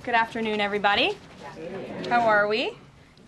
Good afternoon, everybody. How are we?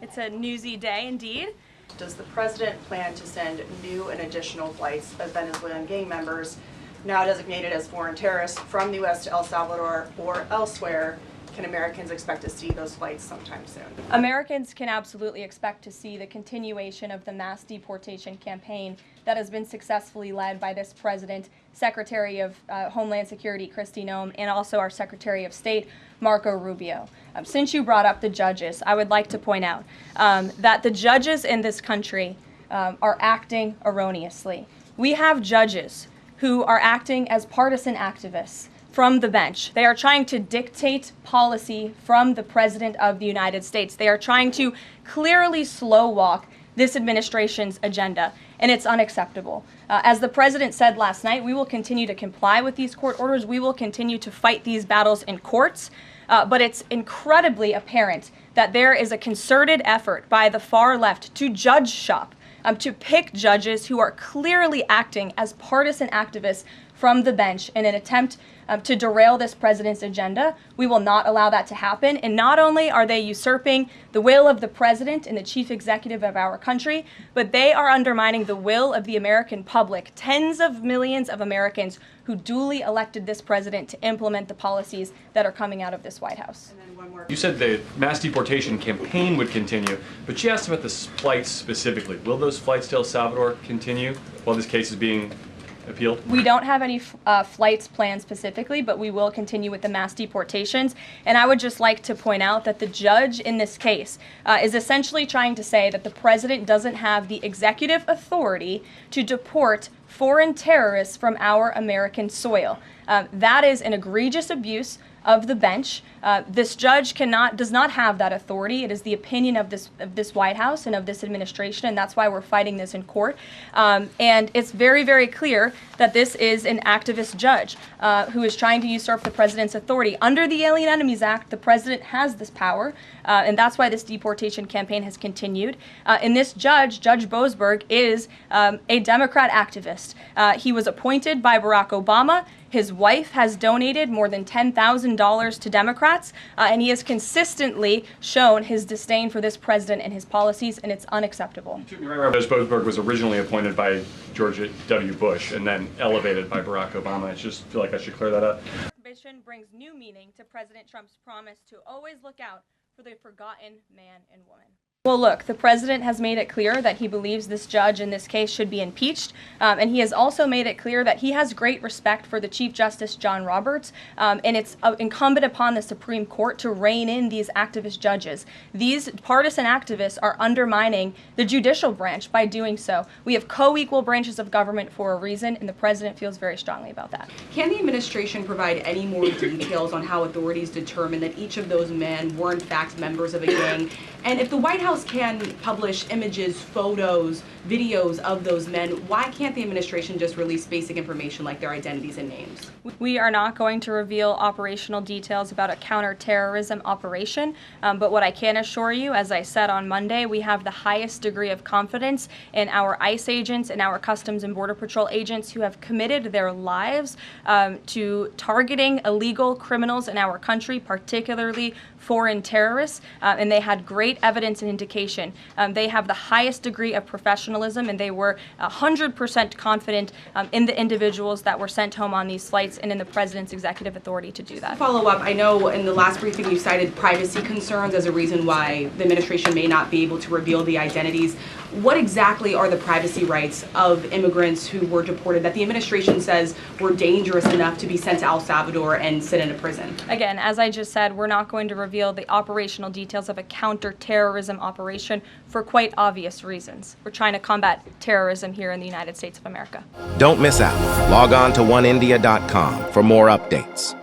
It's a newsy day indeed. Does the president plan to send new and additional flights of Venezuelan gang members, now designated as foreign terrorists, from the U.S. to El Salvador or elsewhere? Can Americans expect to see those flights sometime soon? Americans can absolutely expect to see the continuation of the mass deportation campaign that has been successfully led by this president, Secretary of Homeland Security Kristi Noem, and also our Secretary of State, Marco Rubio. Since you brought up the judges, I would like to point out that the judges in this country are acting erroneously. We have judges who are acting as partisan activists from the bench. They are trying to dictate policy from the President of the United States. They are trying to clearly slow walk this administration's agenda, and it's unacceptable. As the President said last night, we will continue to comply with these court orders. We will continue to fight these battles in courts, but it's incredibly apparent that there is a concerted effort by the far left to judge shop, to pick judges who are clearly acting as partisan activists from the bench in an attempt to derail this president's agenda. We will not allow that to happen. And not only are they usurping the will of the president and the chief executive of our country, but they are undermining the will of the American public, tens of millions of Americans who duly elected this president to implement the policies that are coming out of this White House. And then one more. You said the mass deportation campaign would continue, but she asked about the flights specifically. Will those flights to El Salvador continue while this case is being appealed? We don't have any flights planned specifically, but we will continue with the mass deportations. And I would just like to point out that the judge in this case is essentially trying to say that the president doesn't have the executive authority to deport foreign terrorists from our American soil. That is an egregious abuse of the bench. This judge does not have that authority. It is the opinion of this White House and of this administration, and that's why we're fighting this in court. And it's very, very clear that this is an activist judge who is trying to usurp the president's authority. Under the Alien Enemies Act, the president has this power, and that's why this deportation campaign has continued. And this judge, Judge Boasberg, is a Democrat activist. He was appointed by Barack Obama. His wife has donated more than $10,000 to Democrats, and he has consistently shown his disdain for this president and his policies, and it's unacceptable. Judge Boasberg was originally appointed by George W. Bush and then elevated by Barack Obama. I just feel like I should clear that up. Prohibition brings new meaning to President Trump's promise to always look out for the forgotten man and woman. Well, look, the president has made it clear that he believes this judge in this case should be impeached, and he has also made it clear that he has great respect for the Chief Justice John Roberts, and it's incumbent upon the Supreme Court to rein in these activist judges. These partisan activists are undermining the judicial branch by doing so. We have co-equal branches of government for a reason, and the president feels very strongly about that. Can the administration provide any more details on how authorities determined that each of those men were in fact members of a gang? And if the White House can publish images, photos, videos of those men, why can't the administration just release basic information like their identities and names? We are not going to reveal operational details about a counterterrorism operation, but what I can assure you, as I said on Monday, we have the highest degree of confidence in our ICE agents and our Customs and Border Patrol agents who have committed their lives to targeting illegal criminals in our country, particularly foreign terrorists, and they had great evidence and indication. They have the highest degree of professionalism, and they were 100% confident in the individuals that were sent home on these flights and in the president's executive authority to do that. To follow up, I know in the last briefing you cited privacy concerns as a reason why the administration may not be able to reveal the identities. What exactly are the privacy rights of immigrants who were deported that the administration says were dangerous enough to be sent to El Salvador and sit in a prison? Again, as I just said, we're not going to reveal the operational details of a counterterrorism operation for quite obvious reasons. We're trying to combat terrorism here in the United States of America. Don't miss out. Log on to oneindia.com for more updates.